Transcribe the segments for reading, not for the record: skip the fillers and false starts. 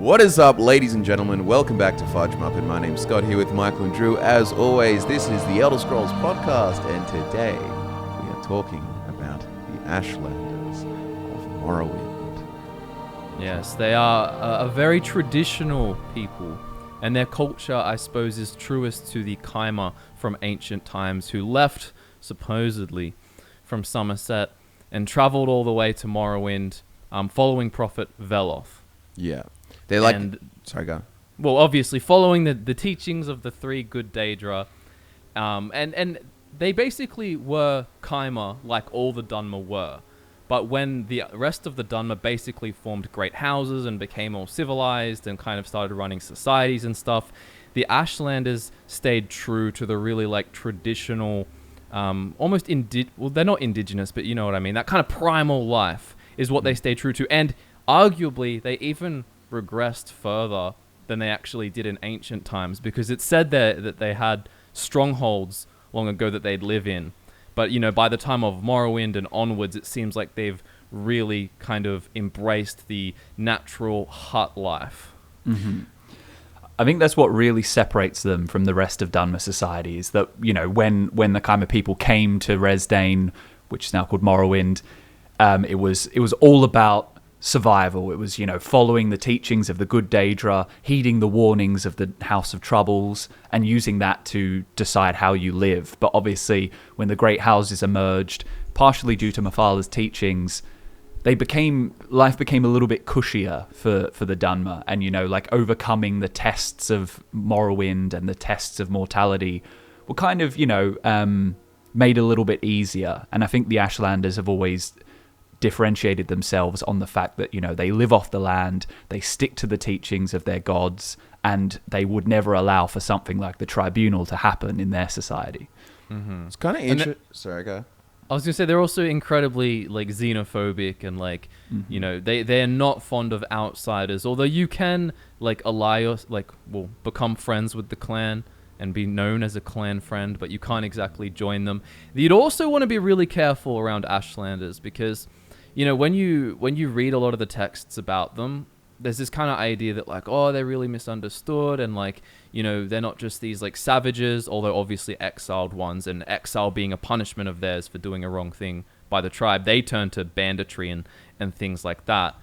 What is up, ladies and gentlemen? Welcome back to FudgeMuppet. My name's Scott, here with Michael and Drew. As always, this is the Elder Scrolls podcast, and today we are talking about the Ashlanders of Morrowind. Yes, they are a very traditional people, and their culture, I suppose, is truest to the Chimer from ancient times, who left, supposedly, from Somerset and travelled all the way to Morrowind, following Prophet Veloth. Yeah. They're like... Sorry, go. Well, obviously, following the teachings of the three good Daedra, and they basically were Chimer like all the Dunmer were. But when the rest of the Dunmer basically formed great houses and became all civilized and kind of started running societies and stuff, the Ashlanders stayed true to the really like traditional, almost well, they're not indigenous, but you know what I mean. That kind of primal life is what they stayed true to, and arguably they even regressed further than they actually did in ancient times, because it said there that they had strongholds long ago that they'd live in. But, you know, by the time of Morrowind and onwards, it seems like they've really kind of embraced the natural hut life. Mm-hmm. I think that's what really separates them from the rest of Dunmer society, is that, you know, when the Chimer people came to Resdayn, which is now called Morrowind, it was all about survival. It was, you know, following the teachings of the good Daedra, heeding the warnings of the House of Troubles, and using that to decide how you live. But obviously, when the Great Houses emerged, partially due to Mephal's teachings, life became a little bit cushier for the Dunmer, and, you know, like overcoming the tests of Morrowind and the tests of mortality were kind of, you know, made a little bit easier. And I think the Ashlanders have always differentiated themselves on the fact that, you know, they live off the land, they stick to the teachings of their gods, and they would never allow for something like the Tribunal to happen in their society. Mm-hmm. It's kind of interesting. Sorry, go. I was going to say, they're also incredibly, like, xenophobic and, like, you know, they're not fond of outsiders, although you can, like, become friends with the clan and be known as a clan friend, but you can't exactly join them. You'd also want to be really careful around Ashlanders, because, you know, when you read a lot of the texts about them, there's this kind of idea that, like, oh, they're really misunderstood, and, like, you know, they're not just these, like, savages, although obviously exiled ones, and exile being a punishment of theirs for doing a wrong thing by the tribe, they turn to banditry and things like that.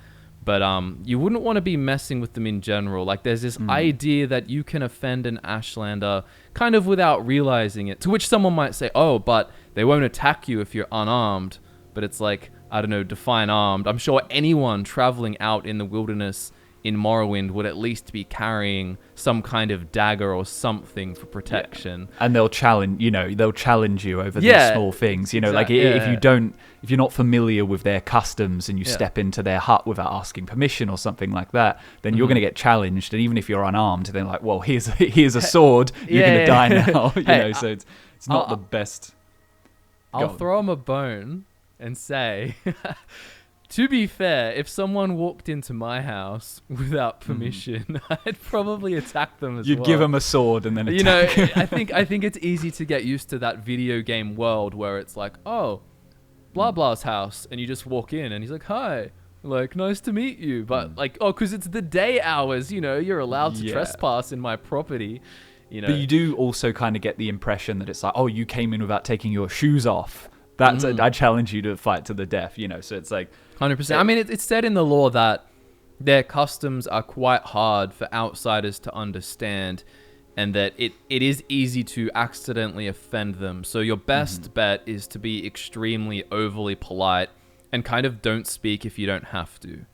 But you wouldn't want to be messing with them in general. Like, there's this idea that you can offend an Ashlander kind of without realizing it, to which someone might say, oh, but they won't attack you if you're unarmed. But it's like, I don't know, define armed. I'm sure anyone traveling out in the wilderness in Morrowind would at least be carrying some kind of dagger or something for protection. Yeah. And they'll challenge you over these small things. You know, exactly. Like if you're not familiar with their customs and you step into their hut without asking permission or something like that, then you're going to get challenged. And even if you're unarmed, they're like, well, here's a sword. You're going to die now. You know, so it's not the best. I'll throw them a bone and say, to be fair, if someone walked into my house without permission, I'd probably attack them as well. You'd give them a sword and then attack. You know, I think it's easy to get used to that video game world where it's like, oh, blah blah's house, and you just walk in and he's like, hi, like, nice to meet you, but like, oh, because it's the day hours, you know, you're allowed to trespass in my property. You know. But you do also kind of get the impression that it's like, oh, you came in without taking your shoes off. I challenge you to fight to the death, you know, so it's like 100%. I mean, it's said in the law that their customs are quite hard for outsiders to understand, and that it is easy to accidentally offend them. So your best bet is to be extremely overly polite and kind of don't speak if you don't have to.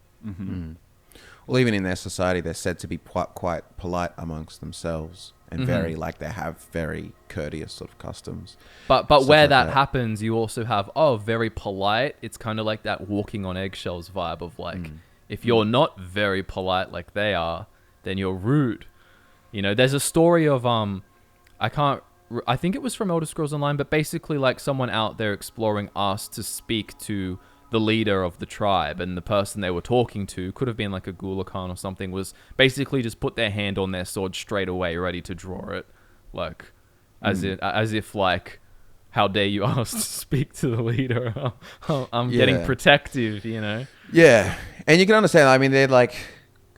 Well, even in their society, they're said to be quite polite amongst themselves, and very, like, they have very courteous sort of customs. But where like that happens, you also have, very polite. It's kind of like that walking on eggshells vibe of, like, if you're not very polite like they are, then you're rude. You know, there's a story of, I think it was from Elder Scrolls Online, but basically, like, someone out there exploring asked to speak to the leader of the tribe, and the person they were talking to, could have been like a Gulakan or something, was basically just put their hand on their sword straight away, ready to draw it, like, as if like, how dare you ask to speak to the leader? I'm getting protective, you know. Yeah, and you can understand. I mean, they're like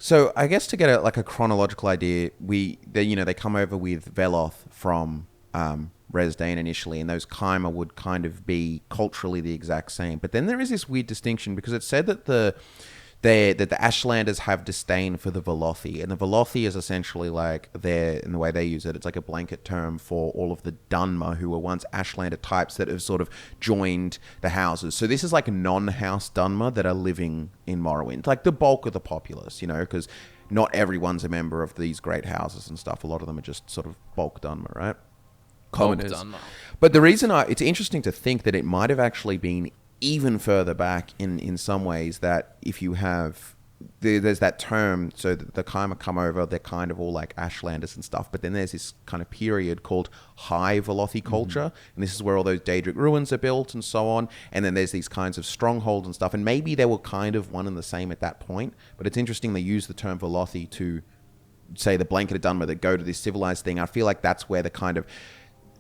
So I guess to get a chronological idea, they come over with Veloth from Resdayn initially, and those Khyma would kind of be culturally the exact same. But then there is this weird distinction because it's said that the Ashlanders have disdain for the Velothi, and the Velothi is essentially like in the way they use it, it's like a blanket term for all of the Dunmer who were once Ashlander types that have sort of joined the houses. So this is like non-house Dunmer that are living in Morrowind, like the bulk of the populace, because not everyone's a member of these great houses and stuff. A lot of them are just sort of bulk Dunmer, right? Commoners. But the reason it's interesting to think that it might have actually been even further back in some ways, that if you have there's that term, so the Khyma come over, they're kind of all like Ashlanders and stuff, but then there's this kind of period called High Velothi culture, and this is where all those Daedric ruins are built and so on, and then there's these kinds of strongholds and stuff, and maybe they were kind of one and the same at that point, but it's interesting they use the term Velothi to say the blanket of Dunmer that go to this civilized thing. I feel like that's where the kind of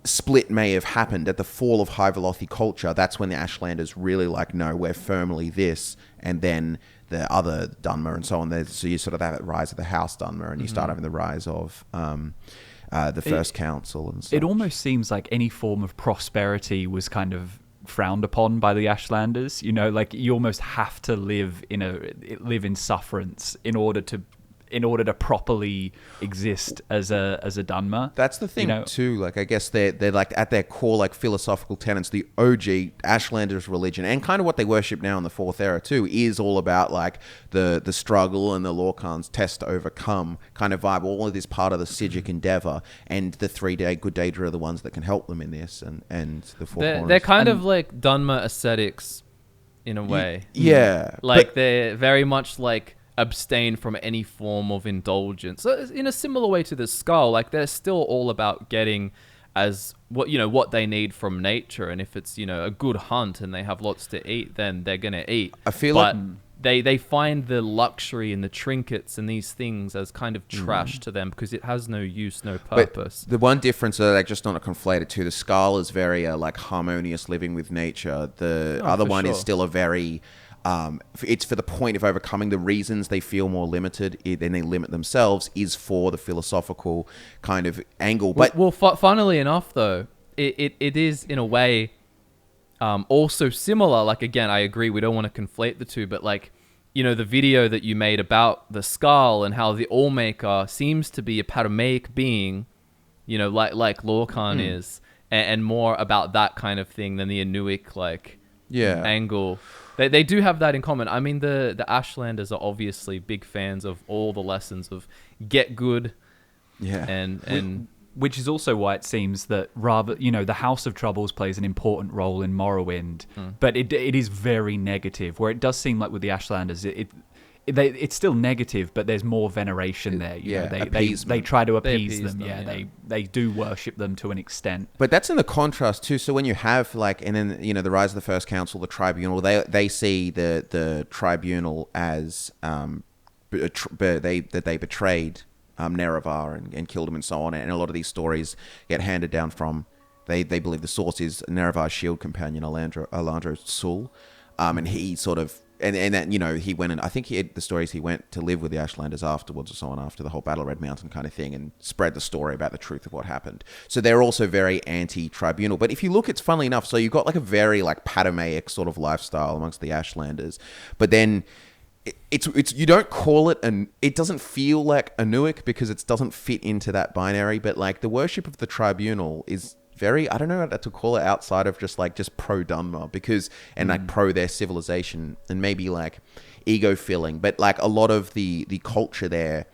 split may have happened at the fall of High Velothi culture. That's when the Ashlanders really like, no, we're firmly this, and then the other Dunmer and so on. So you sort of have that rise of the House Dunmer, and you start having the rise of the First Council and so. It almost seems like any form of prosperity was kind of frowned upon by the Ashlanders. Like you almost have to live in sufferance in order to properly exist as a Dunmer. That's the thing too. Like I guess they're like at their core like philosophical tenets, the OG Ashlanders religion, and kind of what they worship now in the Fourth Era too, is all about like the struggle and the Lorcan's test to overcome kind of vibe. All of this part of the Sigic endeavor, and the 3-day good Daedra are the ones that can help them in this, and the Four Corners. They're kind of like Dunmer ascetics in a way. Yeah, like they're very much like abstain from any form of indulgence. So in a similar way to the Skull, like they're still all about getting as what they need from nature, and if it's a good hunt and they have lots to eat, then they're gonna eat. I feel but like they find the luxury and the trinkets and these things as kind of trash to them because it has no use, no purpose. But the one difference, like just not to conflate it too, the Skull is very like harmonious living with nature. The other one is still a very it's for the point of overcoming the reasons they feel more limited, then they limit themselves, is for the philosophical kind of angle. But funnily enough, though, it is in a way also similar. Like again, I agree, we don't want to conflate the two, but like the video that you made about the Skull and how the Allmaker seems to be a paramaic being, like Lorcan is, and more about that kind of thing than the Anuic angle. They do have that in common. I mean, the Ashlanders are obviously big fans of all the lessons of get good. Yeah. And which is also why it seems that rather, the House of Troubles plays an important role in Morrowind, but it is very negative, where it does seem like with the Ashlanders, it's still negative, but there's more veneration there. They try to appease them. They do worship them to an extent. But that's in the contrast too. So when you have and then the rise of the First Council, the Tribunal, they see the Tribunal as they betrayed Nerevar and killed him and so on. And a lot of these stories get handed down from. They believe the source is Nerevar's shield companion Alandro Sul, and he sort of. And that, he went and I think he had the stories he went to live with the Ashlanders afterwards or so on, after the whole Battle of Red Mountain kind of thing, and spread the story about the truth of what happened. So they're also very anti-tribunal. But if you look, it's funnily enough, so you've got like a very like paramaic sort of lifestyle amongst the Ashlanders. But then it's you don't call it, and it doesn't feel like Anuic because it doesn't fit into that binary. But like the worship of the tribunal is very, I don't know how to call it outside of just pro Dunmer, because and like pro their civilization and maybe like ego filling, but like a lot of the culture there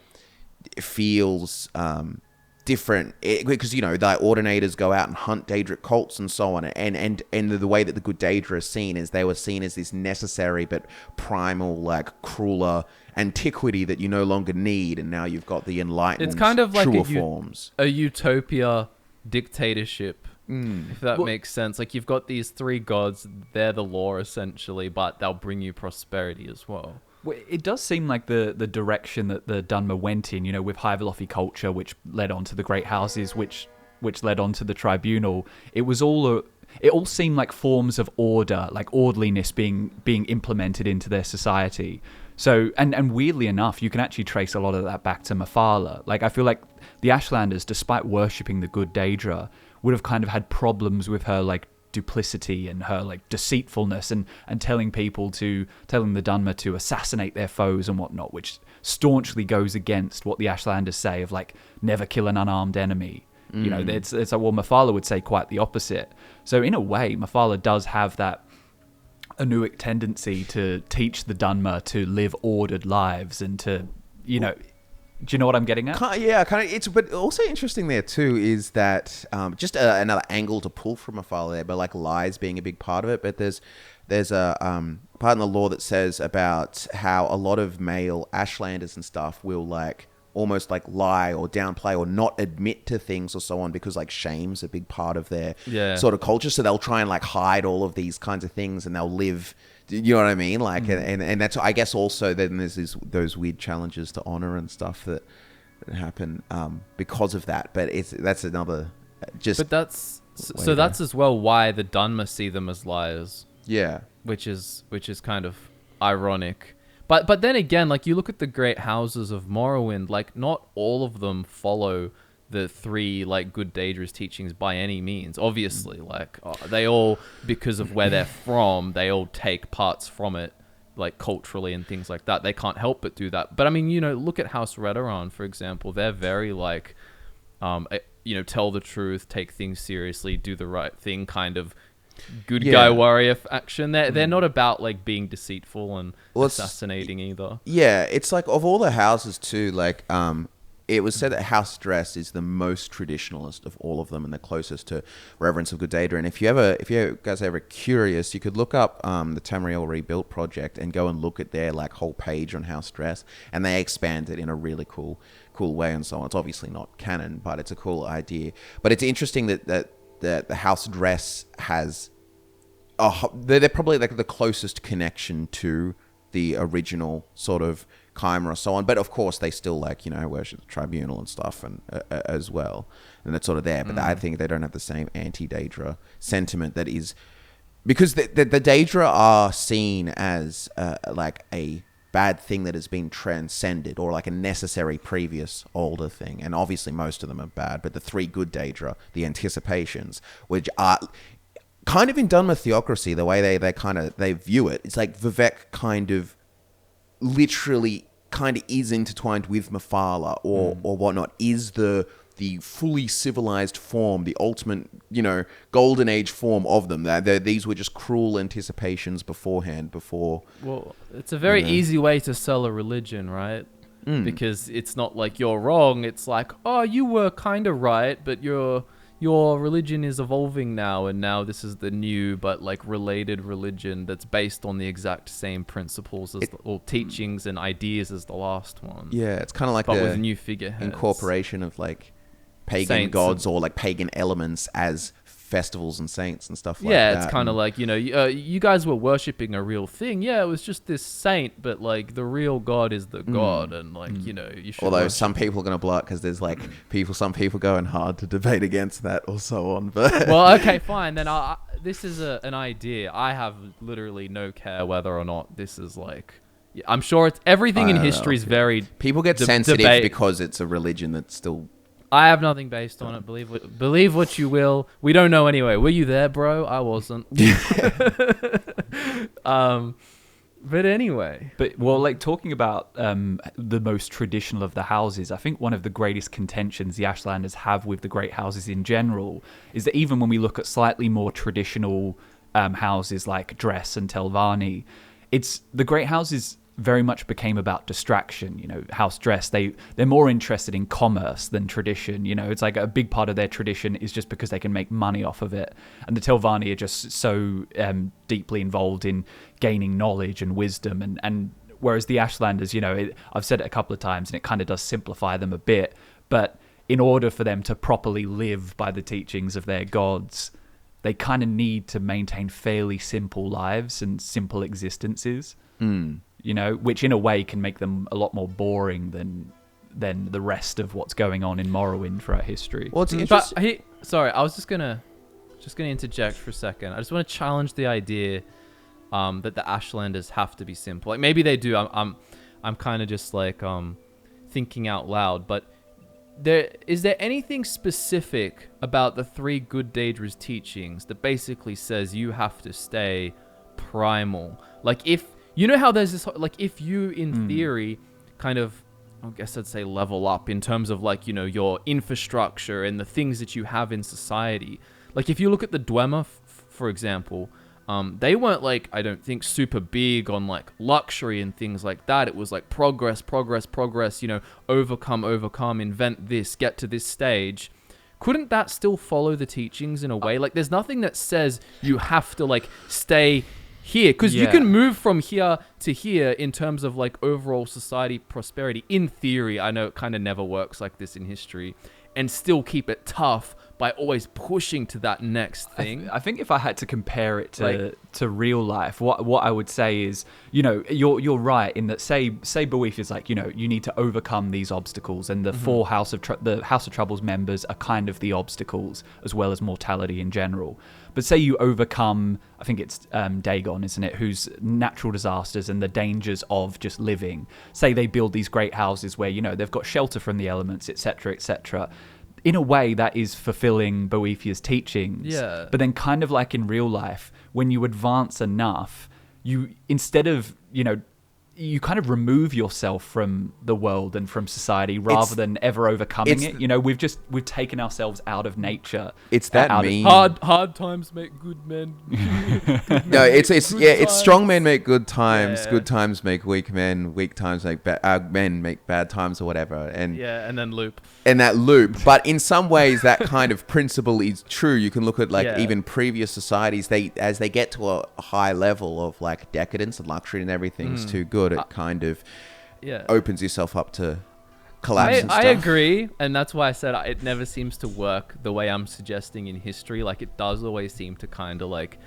feels different because the ordinators go out and hunt Daedric cults and so on, and the way that the good Daedra is seen is they were seen as this necessary but primal like crueler antiquity that you no longer need, and now you've got the enlightened, it's kind of like forms. A utopia dictatorship, if that makes sense. Like you've got these three gods, they're the law essentially, but they'll bring you prosperity as well. It does seem like the direction that the Dunmer went in, with High Velothi culture, which led on to the Great Houses, which led on to the Tribunal. It all seemed like forms of order, like orderliness being implemented into their society. So, and weirdly enough, you can actually trace a lot of that back to Mephala. Like, I feel like the Ashlanders, despite worshipping the good Daedra, would have kind of had problems with her, like, duplicity and her, like, deceitfulness and telling the Dunmer to assassinate their foes and whatnot, which staunchly goes against what the Ashlanders say of, like, never kill an unarmed enemy. You know, it's like, well, Mephala would say quite the opposite. So, in a way, Mephala does have that Anuic tendency to teach the Dunmer to live ordered lives and to, you know, do you know what I'm getting at? Yeah, kind of. It's but also interesting there too is that just another angle to pull from Mephala there, but like lies being a big part of it. But there's a part in the law that says about how a lot of male Ashlanders and stuff will like almost like lie or downplay or not admit to things or so on because like shame's a big part of their sort of culture. So they'll try and like hide all of these kinds of things and they'll live, you know what I mean? Like, and that's, I guess also then there's those weird challenges to honor and stuff that happen because of that. But that's another just. But that's as well why the Dunmer see them as liars. Yeah. Which is kind of ironic. But then again, like you look at the great houses of Morrowind, like not all of them follow the three like good Daedra's teachings by any means. Obviously, like they all, because of where they're from, they all take parts from it, like culturally and things like that. They can't help but do that. But I mean, you know, look at House Redoran, for example. They're very like, you know, tell the truth, take things seriously, do the right thing, kind of good guy warrior faction. They're not about like being deceitful and assassinating either. Yeah, it's like of all the houses too, like it was said that House Dress is the most traditionalist of all of them and the closest to reverence of good Daedra. And if you guys are ever curious, you could look up the Tamriel Rebuilt project and go and look at their like whole page on House Dress, and they expand it in a really cool way and so on. It's obviously not canon, but it's a cool idea. But it's interesting that the House Dress has they're probably like the closest connection to the original sort of Chimera or so on, but of course they still like, you know, worship the Tribunal and stuff and as well, and that's sort of there. But I think they don't have the same anti-Daedra sentiment that is, because the Daedra are seen as like a bad thing that has been transcended, or like a necessary previous older thing. And obviously most of them are bad, but the three good Daedra, the Anticipations, which are kind of in Dunmer theocracy, the way they view it, it's like Vivek kind of literally kind of is intertwined with Mephala or whatnot, is the fully civilized form, the ultimate, you know, golden age form of them. These were just cruel anticipations beforehand. Well, it's a very easy way to sell a religion, right? Because it's not like you're wrong. It's like, oh, you were kind of right, but your religion is evolving now, and now this is the new but like related religion that's based on the exact same principles as or teachings and ideas as the last one. Yeah, it's kind of like but with new figureheads. Incorporation of like pagan saints gods or like pagan elements as festivals and saints and stuff like that. Yeah, it's kind of like, you know, you guys were worshipping a real thing. Yeah, it was just this saint, but like the real god is the god, and like, you know, you should. Although some people are going to blow it because there's like some people going hard to debate against that or so on. But well, okay, fine. Then this is an idea. I have literally no care whether or not this is like. I'm sure it's everything in history is very. People get sensitive because it's a religion that's still. I have nothing based on it. Believe what you will. We don't know anyway. Were you there, bro? I wasn't. But anyway. But, well, like, talking about the most traditional of the houses, I think one of the greatest contentions the Ashlanders have with the great houses in general is that even when we look at slightly more traditional houses like Dress and Telvanni, it's the great houses very much became about distraction. You know, House Dress, they're more interested in commerce than tradition. You know, it's like a big part of their tradition is just because they can make money off of it. And the Telvanni are just so deeply involved in gaining knowledge and wisdom. And whereas the Ashlanders, you know, I've said it a couple of times and it kind of does simplify them a bit. But in order for them to properly live by the teachings of their gods, they kind of need to maintain fairly simple lives and simple existences. You know, which in a way can make them a lot more boring than the rest of what's going on in Morrowind throughout history. Well, it's interesting. Sorry, I was just gonna interject for a second. I just want to challenge the idea that the Ashlanders have to be simple. Like maybe they do. I'm kind of just like thinking out loud, but is there anything specific about the three good Daedra's teachings that basically says you have to stay primal? Like if you know how there's this, like if you in theory kind of, I guess I'd say level up in terms of like, you know, your infrastructure and the things that you have in society. Like if you look at the Dwemer, for example, they weren't like, I don't think, super big on like luxury and things like that. It was like progress, you know, overcome, invent this, get to this stage. Couldn't that still follow the teachings in a way? Like there's nothing that says you have to like stay here, because you can move from here to here in terms of like overall society prosperity. In theory, I know it kind of never works like this in history, and still keep it tough by always pushing to that next thing. I think if I had to compare it to real life, what I would say is, you know, you're right in that say Boethiah is like, you know, you need to overcome these obstacles, and the four House of Troubles members are kind of the obstacles as well as mortality in general. But say you overcome, I think it's Dagon, isn't it, whose natural disasters and the dangers of just living. Say they build these great houses where, you know, they've got shelter from the elements, etc., etc. In a way, that is fulfilling Boethiah's teachings. Yeah. But then kind of like in real life, when you advance enough, you, instead of, you know, you kind of remove yourself from the world and from society rather than ever overcoming it. You know, we've taken ourselves out of nature. It's that meme. Hard times make good men. No, it's strong men make good times. Yeah. Good times make weak men. Weak times make men make bad times, or whatever. And then loop. And that loop. But in some ways, that kind of principle is true. You can look at like even previous societies. As they get to a high level of like decadence and luxury and everything's too good, it kind of opens yourself up to collapse and stuff. I agree, and that's why I said it never seems to work the way I'm suggesting in history. Like it does always seem to kind of like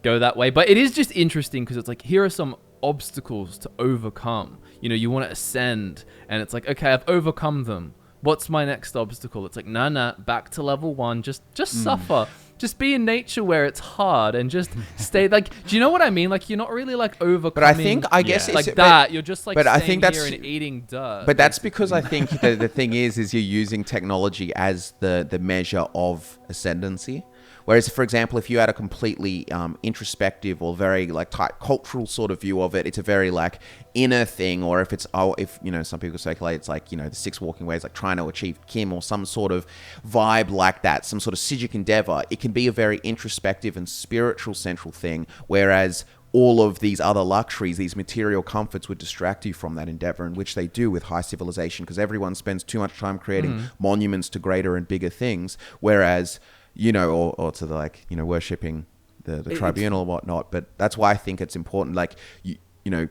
go that way. But it is just interesting because it's like, here are some obstacles to overcome. You know, you want to ascend, and it's like, okay, I've overcome them. What's my next obstacle? It's like, nah, back to level 1. Just suffer. Just be in nature where it's hard and just stay. Like, do you know what I mean? Like, you're not really like overcoming. But I guess like that. You're just like staying here and eating dirt. But that's because I think the thing is you're using technology as the measure of ascendancy. Whereas, for example, if you had a completely introspective or very like tight cultural sort of view of it, it's a very like inner thing. Or if you know, some people speculate it's like, you know, the 6 walking ways, like trying to achieve Kim or some sort of vibe like that, some sort of Sijic endeavor. It can be a very introspective and spiritual central thing. Whereas all of these other luxuries, these material comforts would distract you from that endeavor, in which they do with high civilization, because everyone spends too much time creating monuments to greater and bigger things. Whereas, you know, or to the, like, you know, worshipping the tribunal or whatnot. But that's why I think it's important, like, you know,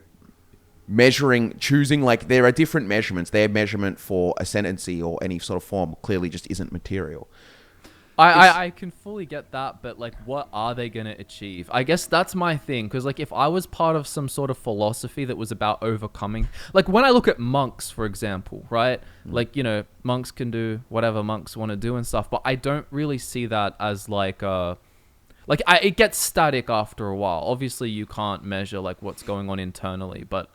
choosing, like, there are different measurements. Their measurement for ascendancy or any sort of form clearly just isn't material. I can fully get that, but like, what are they going to achieve? I guess that's my thing, because like, if I was part of some sort of philosophy that was about overcoming, like when I look at monks, for example, right? Like, you know, monks can do whatever monks want to do and stuff, but I don't really see that as like it gets static after a while. Obviously, you can't measure like what's going on internally, but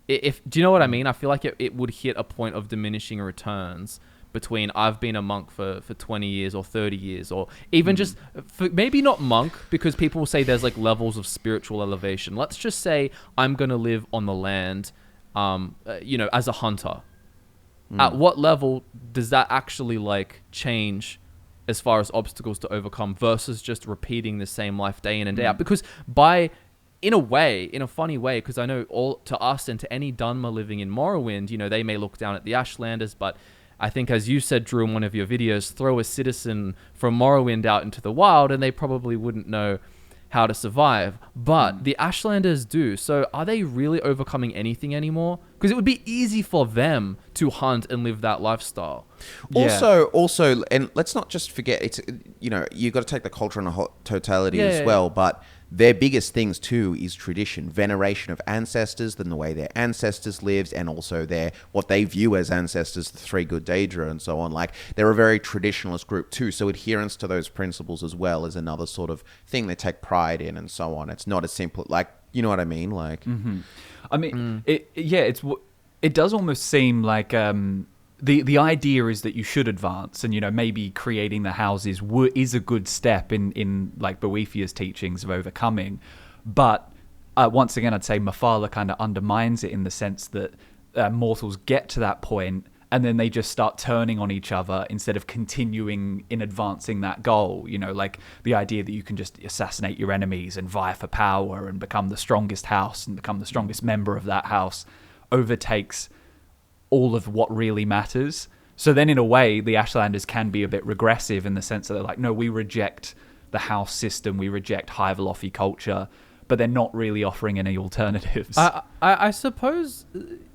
do you know what I mean? I feel like it would hit a point of diminishing returns between I've been a monk for 20 years or 30 years, or even just maybe not monk, because people will say there's like levels of spiritual elevation. Let's just say I'm going to live on the land, you know, as a hunter. At what level does that actually like change as far as obstacles to overcome versus just repeating the same life day in and day out? Because in a funny way, because I know to us and to any Dunmer living in Morrowind, you know, they may look down at the Ashlanders, but I think, as you said, Drew, in one of your videos, throw a citizen from Morrowind out into the wild and they probably wouldn't know how to survive. But the Ashlanders do. So are they really overcoming anything anymore? Because it would be easy for them to hunt and live that lifestyle. Also, and let's not just forget, it's, you know, you've got to take the culture in a totality as well. But their biggest things too is tradition, veneration of ancestors, than the way their ancestors lived, and also their what they view as ancestors, the three good Daedra and so on. Like, they're a very traditionalist group too, so adherence to those principles as well is another sort of thing they take pride in and so on. It's not as simple, like, you know what I mean? Like, I mean, it does almost seem like the idea is that you should advance, and maybe creating the houses is a good step in like Boethiah's teachings of overcoming. But once again, I'd say Mephala kind of undermines it in the sense that mortals get to that point and then they just start turning on each other instead of continuing in advancing that goal. Like the idea that you can just assassinate your enemies and vie for power and become the strongest house and become the strongest member of that house overtakes all of what really matters. So then in a way, the Ashlanders can be a bit regressive in the sense that they're like, no, we reject the house system, we reject Hyverlofy culture, but they're not really offering any alternatives. I suppose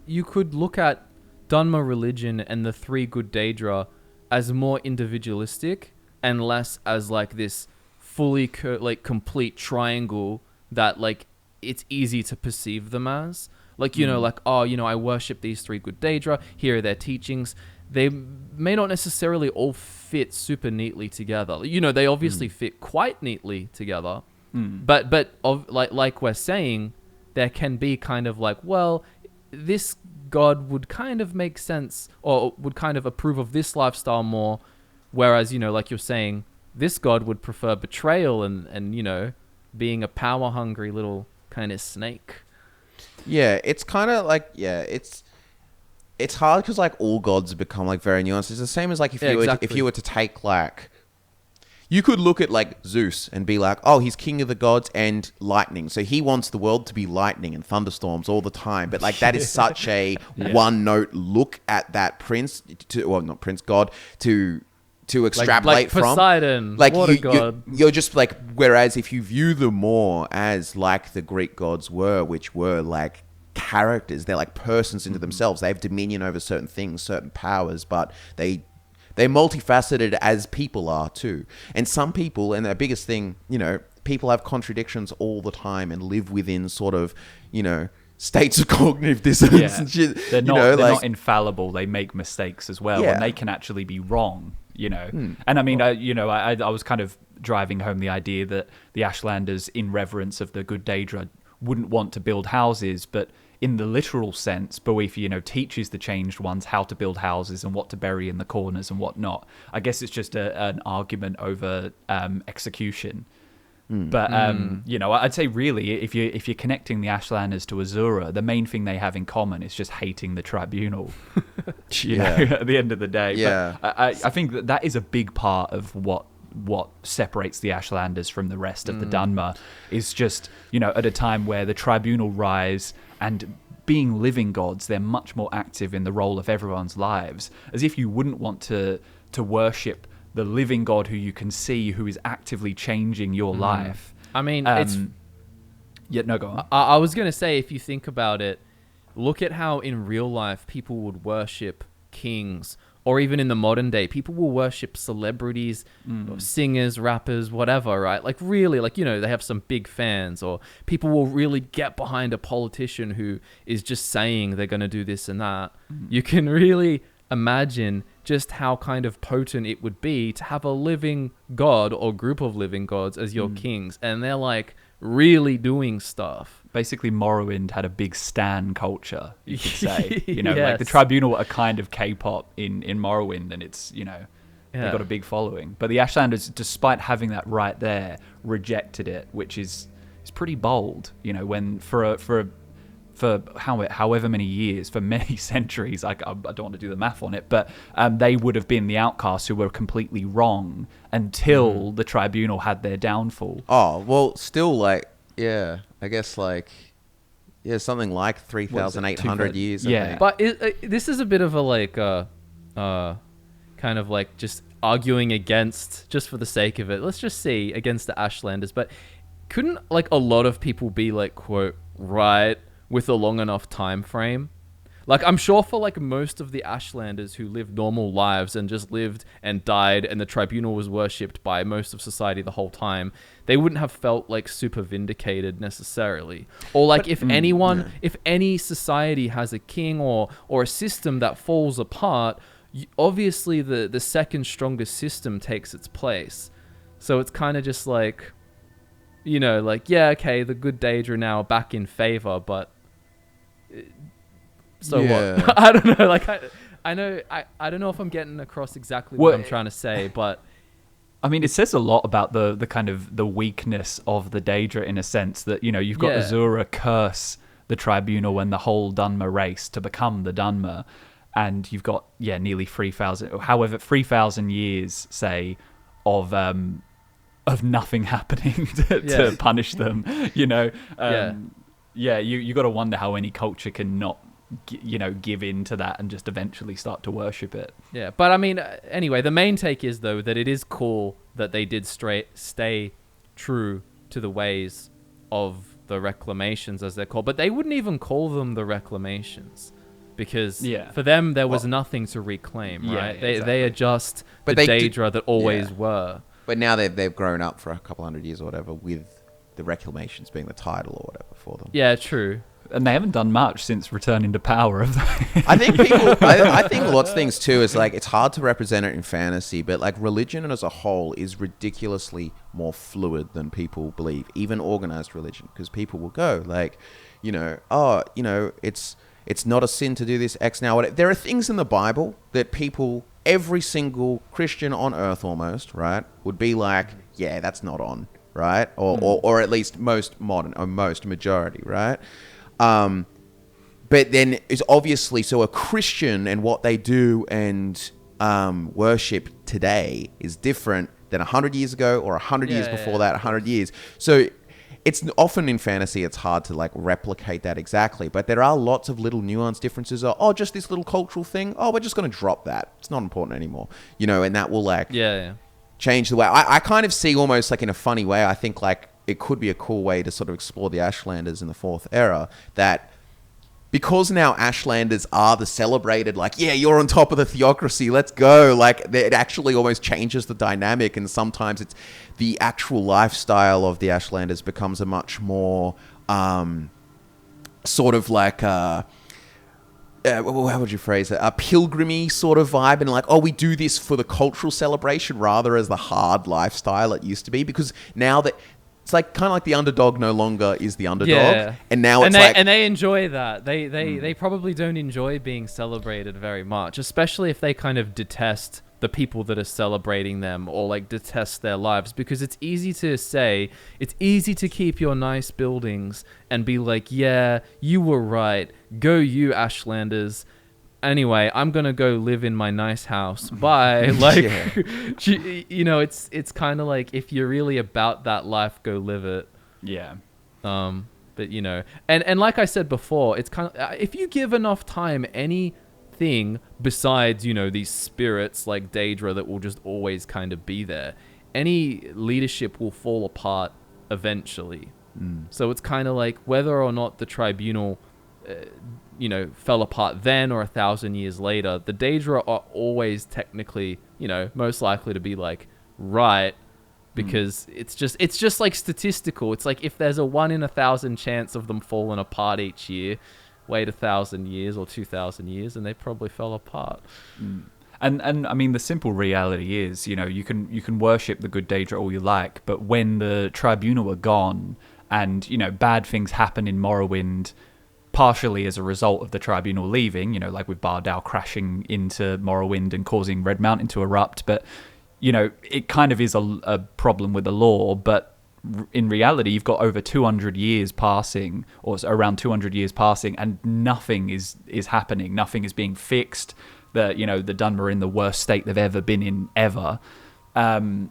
you could look at Dunmer religion and the three good Daedra as more individualistic and less as like this fully complete triangle that like it's easy to perceive them as. Like, like, I worship these three good Daedra. Here are their teachings. They may not necessarily all fit super neatly together. They obviously fit quite neatly together. But like we're saying, there can be kind of like, well, this God would kind of make sense or would kind of approve of this lifestyle more. Whereas, like you're saying, this God would prefer betrayal and being a power-hungry little kind of snake. Yeah, it's kind of like, it's hard because like all gods have become like very nuanced. It's the same as like if you were to take like, you could look at like Zeus and be like, oh, he's king of the gods and lightning, so he wants the world to be lightning and thunderstorms all the time. But like that is such a one note look at that god to extrapolate like from. Poseidon, like water god. You're just like, whereas if you view them more as like the Greek gods were, which were like characters, they're like persons into themselves. They have dominion over certain things, certain powers, but they're multifaceted as people are too. And some people, and the biggest thing, people have contradictions all the time and live within sort of, states of cognitive dissonance and shit. They're not infallible. They make mistakes as well, and they can actually be wrong. And I mean, I was kind of driving home the idea that the Ashlanders, in reverence of the good Daedra, wouldn't want to build houses, but in the literal sense, Boethiah, teaches the changed ones how to build houses and what to bury in the corners and whatnot. I guess it's just an argument over execution. But I'd say really, if you're connecting the Ashlanders to Azura, the main thing they have in common is just hating the tribunal. At the end of the day. Yeah. But I think that is a big part of what separates the Ashlanders from the rest of the Dunmer, is just at a time where the tribunal rise and being living gods, they're much more active in the role of everyone's lives, as if you wouldn't want to worship the living God who you can see, who is actively changing your life. I mean, go on. I was going to say, if you think about it, look at how in real life people would worship kings, or even in the modern day, people will worship celebrities, or singers, rappers, whatever, right? Like really, like, they have some big fans, or people will really get behind a politician who is just saying they're going to do this and that. You can really imagine just how kind of potent it would be to have a living god or group of living gods as your kings, and they're like really doing stuff. Basically, Morrowind had a big stan culture, you could say. Like the Tribunal are kind of K-pop in Morrowind, and it's they've got a big following. But the Ashlanders, despite having that right there, rejected it, which is pretty bold. When for however many years, for many centuries, I don't want to do the math on it, but they would have been the outcasts who were completely wrong until the Tribunal had their downfall. Oh, well, still, like, I guess, like, something like 3,800 years. I think. But this is a bit of a, like, kind of, like, just arguing against, just for the sake of it, let's just see, against the Ashlanders. But couldn't, like, a lot of people be, like, quote, right, with a long enough time frame? Like, I'm sure for like most of the Ashlanders who lived normal lives and just lived and died, and the tribunal was worshipped by most of society the whole time, they wouldn't have felt like super vindicated necessarily. Or like, if any society has a king or a system that falls apart, obviously the second strongest system takes its place. So it's kind of just like, you know, like, yeah, okay, the good Daedra now are back in favor, but so what? I don't know. Like, I don't know if I'm getting across exactly what I'm trying to say, but I mean, it says a lot about the kind of the weakness of the Daedra, in a sense that, you know, you've got Azura curse the tribunal and the whole Dunmer race to become the Dunmer, and you've got nearly 3,000 years, say, of nothing happening to punish them. You know, you got to wonder how any culture can not, you know, give in to that and just eventually start to worship it. Yeah, but I mean, anyway, the main take is, though, that it is cool that they did stay true to the ways of the reclamations, as they're called. But they wouldn't even call them the reclamations, because for them there was nothing to reclaim, right? They are just the Daedra that always were. But now they've grown up for a couple hundred years or whatever, with the reclamations being the title or whatever for them. Yeah, true. And they haven't done much since returning to power, have they? I think people. I think lots of things too is like, it's hard to represent it in fantasy, but like religion as a whole is ridiculously more fluid than people believe, even organized religion, because people will go like, you know, oh, you know, it's not a sin to do this X now. There are things in the Bible that people, every single Christian on earth almost, right, would be like, yeah, that's not on, right, or at least most modern or most majority, right. But then it's obviously, so a Christian and what they do and worship today is different than 100 years ago or 100 years before that, 100 years. So it's often in fantasy, it's hard to like replicate that exactly. But there are lots of little nuanced differences. Just this little cultural thing. Oh, we're just going to drop that. It's not important anymore. You know, and that will like change the way. I kind of see, almost like in a funny way, I think like it could be a cool way to sort of explore the Ashlanders in the Fourth Era, that because now Ashlanders are the celebrated, like, yeah, you're on top of the theocracy, let's go. Like, it actually almost changes the dynamic, and sometimes it's the actual lifestyle of the Ashlanders becomes a much more sort of like how would you phrase it? A pilgrimy sort of vibe, and like, oh, we do this for the cultural celebration rather as the hard lifestyle it used to be, because now that it's like kind of like the underdog no longer is the underdog, and now it's and they enjoy that. They probably don't enjoy being celebrated very much, especially if they kind of detest the people that are celebrating them, or like detest their lives, because it's easy to keep your nice buildings and be like, yeah, you were right, go you Ashlanders. Anyway, I'm gonna go live in my nice house. Bye. Like, you know, it's kind of like, if you're really about that life, go live it. Yeah. But you know, and like I said before, it's kind of, if you give enough time, anything besides, you know, these spirits like Daedra that will just always kind of be there, any leadership will fall apart eventually. So it's kind of like, whether or not the tribunal you know, fell apart then or 1,000 years later, the Daedra are always technically, you know, most likely to be like right, because it's just like statistical. It's like, if there's a 1 in 1,000 chance of them falling apart each year, wait 1,000 years or 2,000 years and they probably fell apart. And I mean, the simple reality is, you know, you can worship the good Daedra all you like, but when the tribunal are gone and, you know, bad things happen in Morrowind, partially as a result of the tribunal leaving, you know, like with Bardal crashing into Morrowind and causing Red Mountain to erupt. But, you know, it kind of is a problem with the law. But in reality, you've got over 200 years passing, or around 200 years passing, and nothing is happening. Nothing is being fixed. The Dunmer are in the worst state they've ever been in ever. And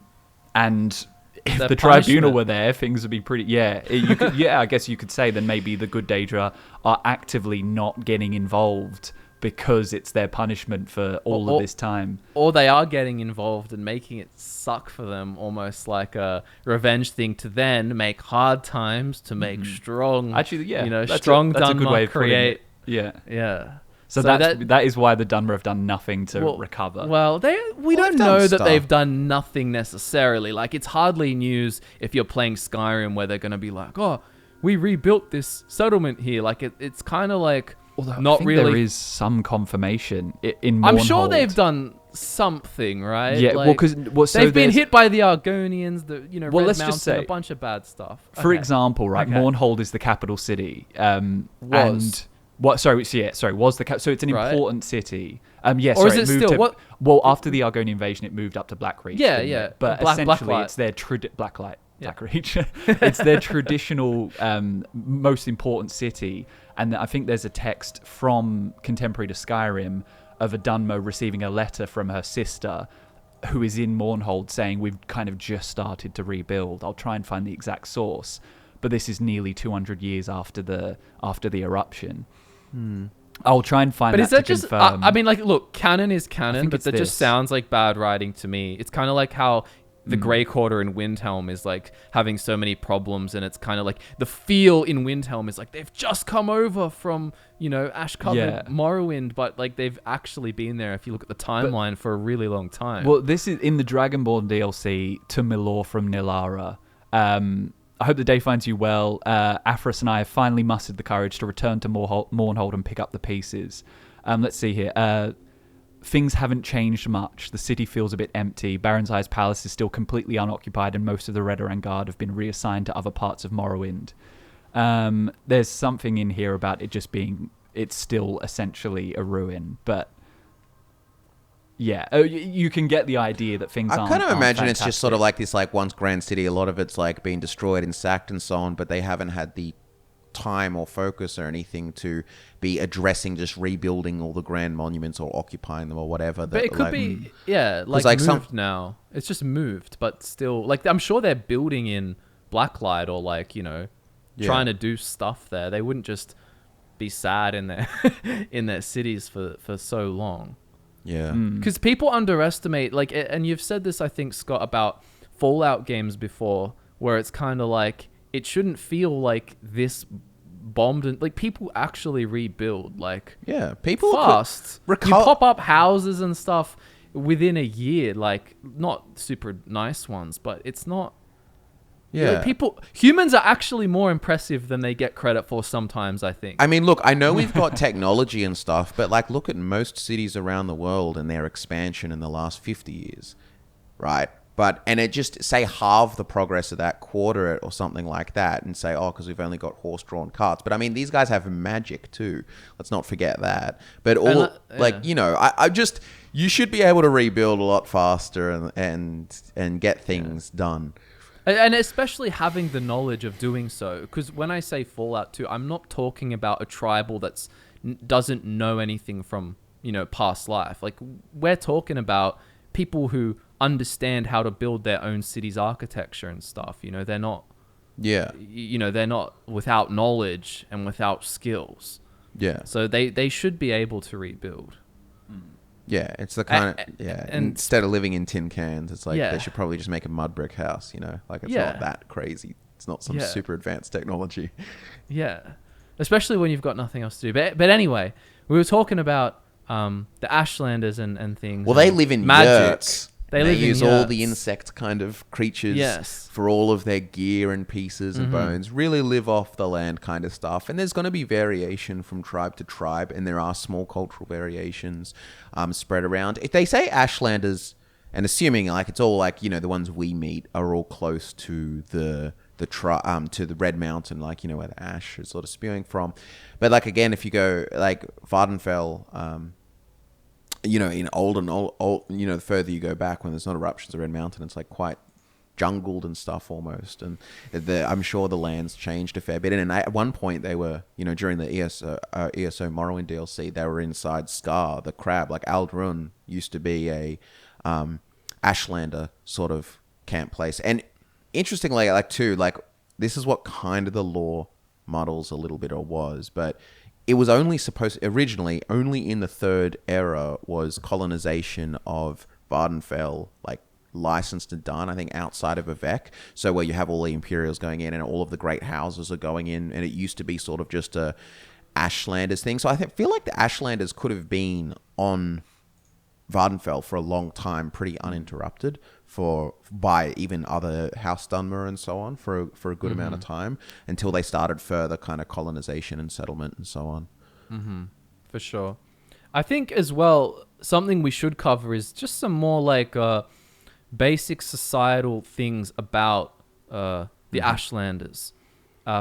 if the tribunal were there, things would be pretty. I guess you could say then maybe the good Daedra are actively not getting involved because it's their punishment for all of this time. Or they are getting involved and making it suck for them, almost like a revenge thing, to then make hard times to make strong. Actually, yeah, strong that's a good way Dunmer of create. Yeah. Yeah. So that is why the Dunmer have done nothing to recover. Well, we don't know that they've done nothing necessarily. Like, it's hardly news if you're playing Skyrim where they're going to be like, oh, we rebuilt this settlement here. Like, it's kind of like not really. There is some confirmation in Mournhold. I'm sure they've done something, right? Yeah, like, because they've been hit by the Argonians, the Red let's Mountain, just say, a bunch of bad stuff. For example, right, Mournhold is the capital city. Was the so it's an important city. Or is it still? After the Argonian invasion, it moved up to Blackreach. Yeah. But essentially, it's their Blackreach. It's their traditional, most important city. And I think there's a text from contemporary to Skyrim of a Dunmer receiving a letter from her sister, who is in Mournhold, saying we've kind of just started to rebuild. I'll try and find the exact source, but this is nearly 200 years after the eruption. I'll try and find. But is that just? I mean, like, look, canon is canon, but that just sounds like bad writing to me. It's kind of like how the Grey Quarter in Windhelm is like having so many problems, and it's kind of like the feel in Windhelm is like they've just come over from ash-covered Morrowind, but like they've actually been there if you look at the timeline for a really long time. Well, this is in the Dragonborn DLC to Milor from Nilara. I hope the day finds you well. Aphris and I have finally mustered the courage to return to Mournhold and pick up the pieces. Let's see here. Things haven't changed much. The city feels a bit empty. Baron's Eye's palace is still completely unoccupied, and most of the Redoran Guard have been reassigned to other parts of Morrowind. There's something in here about it just being... It's still essentially a ruin, but... Yeah, you can get the idea that things aren't... I kind of imagine fantastic. it's just sort of like this like once grand city. A lot of it's like being destroyed and sacked and so on, but they haven't had the time or focus or anything to be addressing just rebuilding all the grand monuments or occupying them or whatever. But it could be, moved now. It's just moved, but still, like, I'm sure they're building in Blacklight or like, trying to do stuff there. They wouldn't just be sad in their in their cities for so long. Yeah. Because people underestimate, like, and you've said this, I think, Scott, about Fallout games before, where it's kind of like, it shouldn't feel like this bombed, and like people actually rebuild, like, people fast. You pop up houses and stuff within a year, like, not super nice ones, but it's not. Yeah, like, humans are actually more impressive than they get credit for sometimes, I think. I mean, look, I know we've got technology and stuff, but like, look at most cities around the world and their expansion in the last 50 years, right? And it just say halve the progress of that, quarter it or something like that, and say, because we've only got horse-drawn carts. But I mean, these guys have magic too. Let's not forget that. But you should be able to rebuild a lot faster and get things done. And especially having the knowledge of doing so, because when I say Fallout 2, I'm not talking about a tribal that doesn't know anything from past life. Like, we're talking about people who understand how to build their own city's architecture and stuff. They're not they're not without knowledge and without skills. So they should be able to rebuild. Yeah, it's the kind of and instead of living in tin cans, it's like they should probably just make a mud brick house, like it's not that crazy. It's not some super advanced technology. Yeah. Especially when you've got nothing else to do. But anyway, we were talking about the Ashlanders and things. Well, they live in magic. Yurts. They use all the insect kind of creatures for all of their gear and pieces and bones. Really live off the land kind of stuff. And there's going to be variation from tribe to tribe, and there are small cultural variations spread around. If they say Ashlanders, and assuming like it's all like the ones we meet are all close to to the Red Mountain, like where the ash is sort of spewing from. But like again, if you go like Vardenfell. In old, the further you go back when there's not eruptions of Red Mountain, it's like quite jungled and stuff almost. And I'm sure the land's changed a fair bit. And at one point they were, during the ESO Morrowind DLC, they were inside Scar, the crab. Like Aldrun used to be a Ashlander sort of camp place. And interestingly, this is what kind of the lore muddles a little bit or was, but it was originally only in the third era was colonization of Vardenfell, like licensed and done, I think outside of Vivec. So where you have all the Imperials going in and all of the great houses are going in, and it used to be sort of just a Ashlanders thing. So I feel like the Ashlanders could have been on Vardenfell for a long time, pretty uninterrupted by even other House Dunmer and so on for a good amount of time until they started further kind of colonization and settlement and so on. For sure. I think as well, something we should cover is just some more like basic societal things about the Ashlanders.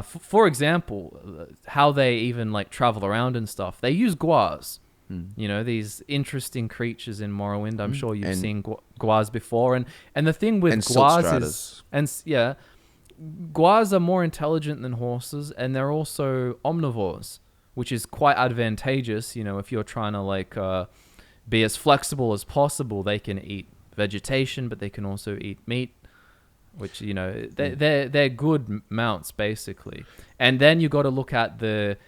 For example, how they even like travel around and stuff. They use guas. You know, these interesting creatures in Morrowind. I'm sure you've seen guas before. And the thing with guas is... guas are more intelligent than horses, and they're also omnivores, which is quite advantageous. You know, if you're trying to like be as flexible as possible, they can eat vegetation, but they can also eat meat, which, you know, they're good mounts basically. And then you got to look at the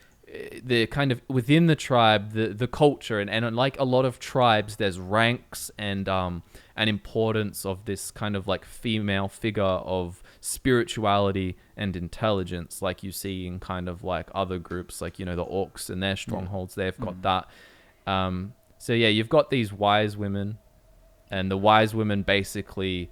kind of within the tribe, the culture, and like a lot of tribes, there's ranks and an importance of this kind of like female figure of spirituality and intelligence, like you see in kind of like other groups, like, you know, the orcs and their strongholds, they've got that. So yeah, you've got these wise women, and the wise women basically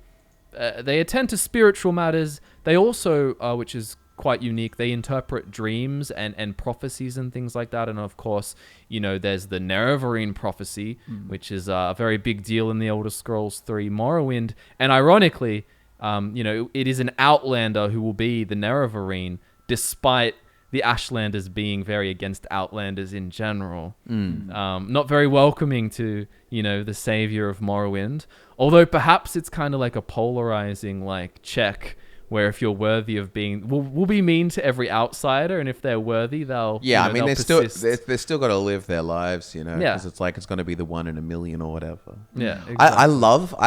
they attend to spiritual matters. They also, which is quite unique, they interpret dreams and prophecies and things like that. And of course, you know, there's the Nerevarine prophecy, which is a very big deal in the Elder Scrolls 3 Morrowind. And ironically, you know, it is an Outlander who will be the Nerevarine, despite the Ashlanders being very against Outlanders in general. Not very welcoming to, you know, the savior of Morrowind. Although perhaps it's kind of like a polarizing like check, where if you're worthy of being, we'll be mean to every outsider, and if they're worthy, they'll I mean, they're still got to live their lives, you know, because it's like it's going to be the 1 in a million or whatever. Yeah, exactly. I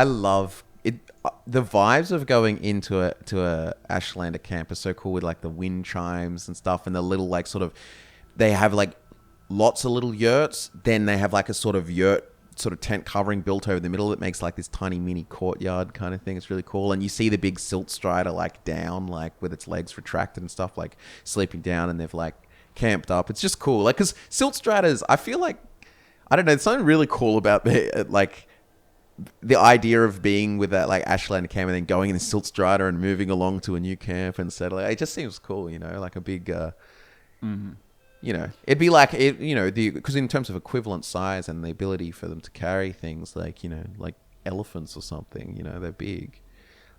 love it. The vibes of going into a Ashlander camp are so cool, with like the wind chimes and stuff, and the little like sort of, they have like lots of little yurts. Then they have like a sort of yurt sort of tent covering built over the middle that makes like this tiny mini courtyard kind of thing. It's really cool. And you see the big silt strider like down, like with its legs retracted and stuff, like sleeping down, and they've like camped up. It's just cool. Like, because silt striders, I feel like, I don't know, there's something really cool about the like the idea of being with that like Ashlander camp and then going in the silt strider and moving along to a new camp and settling. It just seems cool, you know, like a big you know, it'd be like it, you know, because in terms of equivalent size and the ability for them to carry things, like, you know, like elephants or something, you know, they're big.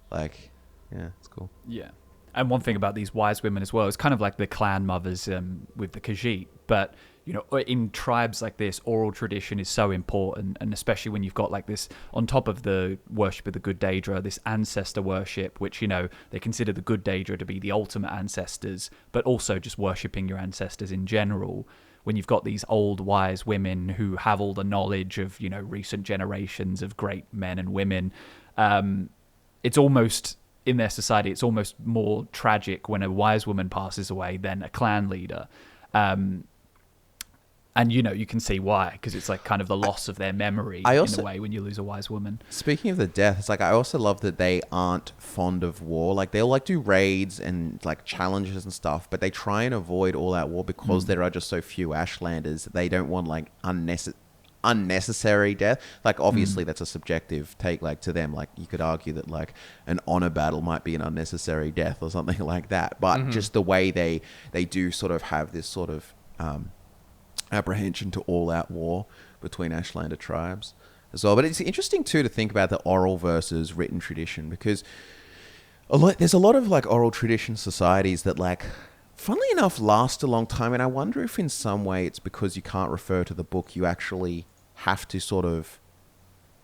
Like, yeah, it's cool. Yeah. And one thing about these wise women as well, it's kind of like the clan mothers with the Khajiit, but, you know, in tribes like this, oral tradition is so important, and especially when you've got like this, on top of the worship of the good Daedra, this ancestor worship, which, you know, they consider the good Daedra to be the ultimate ancestors, but also just worshipping your ancestors in general. When you've got these old wise women who have all the knowledge of, you know, recent generations of great men and women, it's almost, in their society, it's almost more tragic when a wise woman passes away than a clan leader. And, you know, you can see why, because it's like kind of the loss of their memory in a way when you lose a wise woman. Speaking of the death, it's like, I also love that they aren't fond of war. Like, they'll like do raids and like challenges and stuff, but they try and avoid all that war because there are just so few Ashlanders. They don't want like unnecessary death. Like, obviously that's a subjective take, like to them, like you could argue that like an honor battle might be an unnecessary death or something like that. But just the way they do sort of have this sort of, apprehension to all-out war between Ashlander tribes as well. But it's interesting too to think about the oral versus written tradition, because there's a lot of like oral tradition societies that, like, funnily enough, last a long time. And I wonder if in some way it's because you can't refer to the book. You actually have to sort of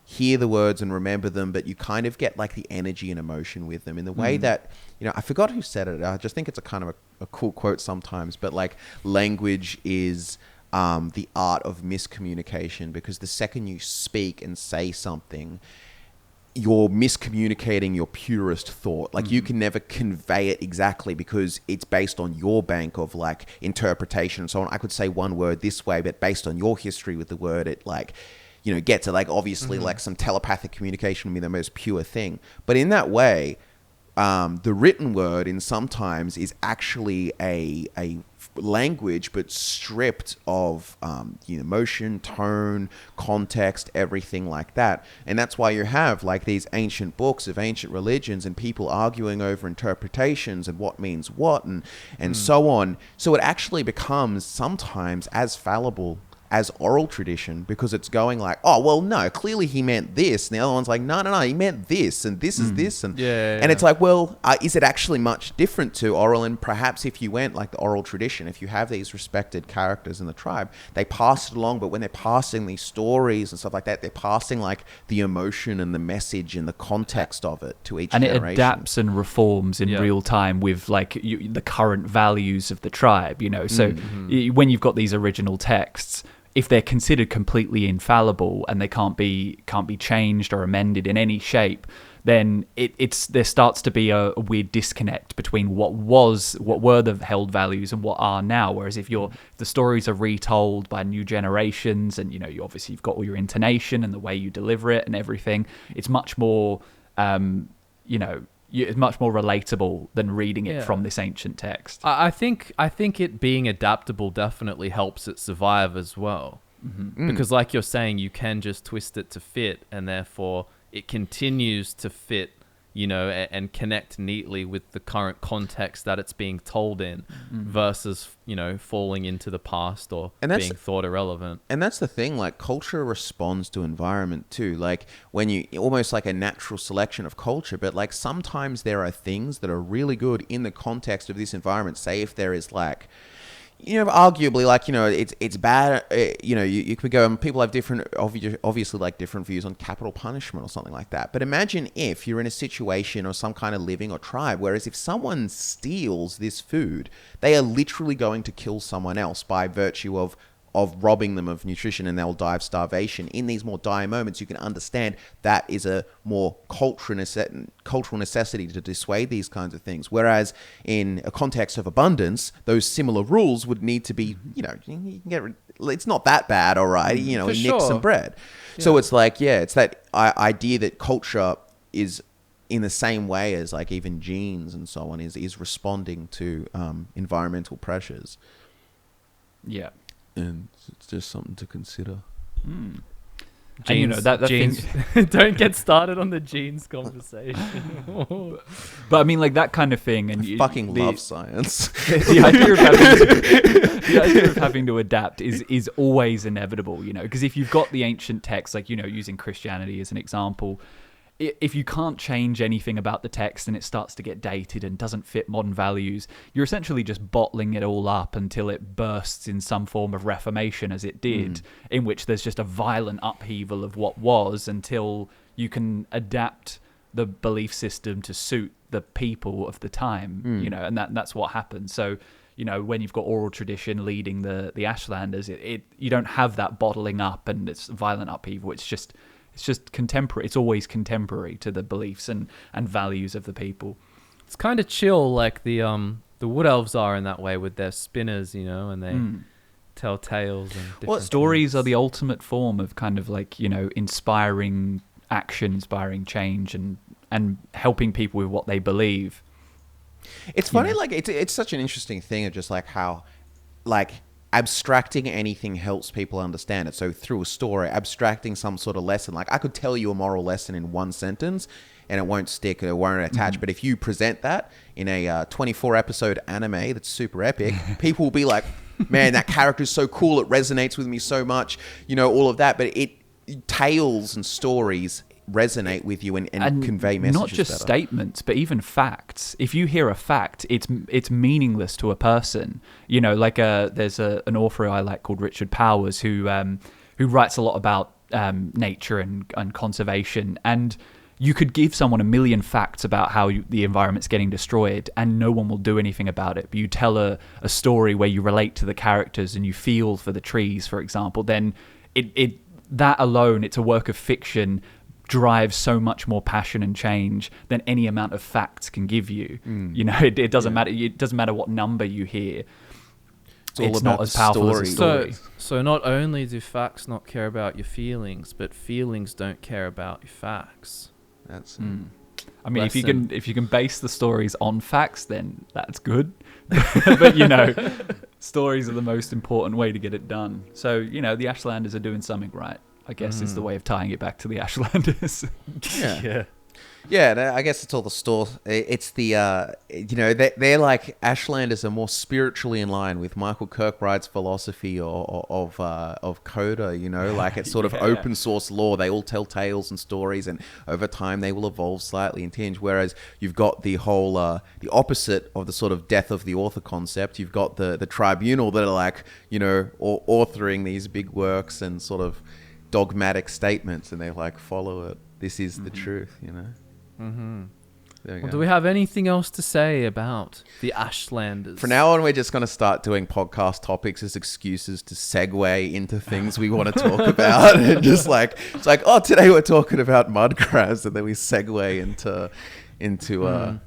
hear the words and remember them, but you kind of get like the energy and emotion with them in the way that, you know, I forgot who said it. I just think it's a kind of a cool quote sometimes, but like, language is the art of miscommunication, because the second you speak and say something, you're miscommunicating your purest thought. Like, you can never convey it exactly because it's based on your bank of like interpretation and so on. I could say one word this way, but based on your history with the word, it like, you know, gets it. Like, obviously like some telepathic communication would be the most pure thing. But in that way, the written word in sometimes is actually a language, but stripped of emotion, tone, context, everything like that. And that's why you have like these ancient books of ancient religions and people arguing over interpretations and what means what and so on. So it actually becomes sometimes as fallible as oral tradition, because it's going like, oh, well, no, clearly he meant this. And the other one's like, no, he meant this, and this is this. And and it's like, well, is it actually much different to oral? And perhaps if you went like the oral tradition, if you have these respected characters in the tribe, they pass it along, but when they're passing these stories and stuff like that, they're passing like the emotion and the message and the context of it to each generation. And it adapts and reforms in real time with like the current values of the tribe, So when you've got these original texts, if they're considered completely infallible and they can't be changed or amended in any shape, then there starts to be a weird disconnect between what were the held values and what are now. Whereas if the stories are retold by new generations, and you've got all your intonation and the way you deliver it and everything, it's much more it's much more relatable than reading it from this ancient text. I think it being adaptable definitely helps it survive as well. Because like you're saying, you can just twist it to fit, and therefore it continues to fit, and connect neatly with the current context that it's being told in, versus, falling into the past or being thought irrelevant. And that's the thing, like culture responds to environment too. Like when you almost like a natural selection of culture, but like sometimes there are things that are really good in the context of this environment. Say if there is like, arguably, like, it's bad, you could go, and people have obviously like different views on capital punishment or something like that. But imagine if you're in a situation or some kind of living or tribe, whereas if someone steals this food, they are literally going to kill someone else by virtue of robbing them of nutrition, and they'll die of starvation. In these more dire moments, you can understand that is a more cultural necessity to dissuade these kinds of things. Whereas in a context of abundance, those similar rules would need to be, you can get, it's not that bad, all right, and nick some bread. Yeah. So it's like, it's that idea that culture is in the same way as like even genes and so on is responding to environmental pressures. Yeah. And it's just something to consider. Genes, that genes. thing. Don't get started on the genes conversation. But I mean, like that kind of thing. And I fucking love science. The idea of having to adapt is always inevitable, because if you've got the ancient texts, like, using Christianity as an example, if you can't change anything about the text and it starts to get dated and doesn't fit modern values, you're essentially just bottling it all up until it bursts in some form of reformation, as it did, in which there's just a violent upheaval of what was, until you can adapt the belief system to suit the people of the time, and that's what happens. So, when you've got oral tradition leading the Ashlanders, you don't have that bottling up and it's violent upheaval. It's just contemporary. It's always contemporary to the beliefs and values of the people. It's kind of chill, like the Wood Elves are in that way with their spinners, and they tell tales and different stories things. Are the ultimate form of kind of like, inspiring action, inspiring change, and helping people with what they believe. It's funny, like it's such an interesting thing of just like how, like, abstracting anything helps people understand it. So through a story, abstracting some sort of lesson, like I could tell you a moral lesson in one sentence and it won't stick, it won't attach. But if you present that in a 24 episode anime that's super epic, people will be like, man, that character is so cool, it resonates with me so much, all of that. But tales and stories resonate with you and convey messages not just better. Statements, but even facts. If you hear a fact, it's meaningless to a person. Like there's an author I like called Richard Powers who writes a lot about nature and conservation, and you could give someone a million facts about how the environment's getting destroyed and no one will do anything about it. But you tell a story where you relate to the characters and you feel for the trees, for example, then that alone, it's a work of fiction, drives so much more passion and change than any amount of facts can give you. It doesn't matter. It doesn't matter what number you hear. It's not as powerful as a story. So not only do facts not care about your feelings, but feelings don't care about your facts. That's I mean, lesson. if you can base the stories on facts, then that's good. But you know, stories are the most important way to get it done. So you know, the Ashlanders are doing something right, I guess, is the way of tying it back to the Ashlanders. Yeah. Yeah, and I guess it's all the store. It's the, you know, they're like Ashlanders are more spiritually in line with Michael Kirkbride's philosophy of Coda, you know, like it's sort of open source lore. They all tell tales and stories, and over time they will evolve slightly and tinge. Whereas you've got the whole, the opposite of the sort of death of the author concept. You've got the tribunal that are like, you know, authoring these big works and sort of dogmatic statements, and they like follow it. This is the truth, you know. Well, do we have anything else to say about the Ashlanders? From now on, we're just going to start doing podcast topics as excuses to segue into things we want to talk about. And just like, it's like, oh, today we're talking about mud crabs. And then we segue into Into what?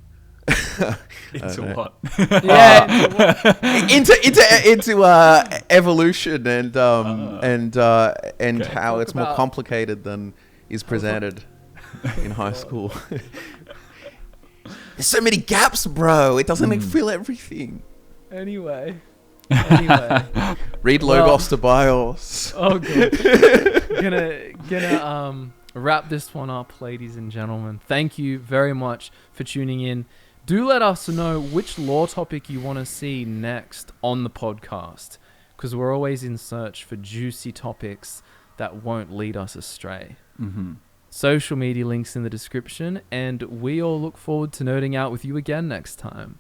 into evolution and how it's more complicated than is presented in high school. There's so many gaps, bro. It doesn't fill everything. Anyway. Read Logos to Bios. Oh god. Gonna wrap this one up, ladies and gentlemen. Thank you very much for tuning in. Do let us know which lore topic you want to see next on the podcast, because we're always in search for juicy topics that won't lead us astray. Social media links in the description, and we all look forward to nerding out with you again next time.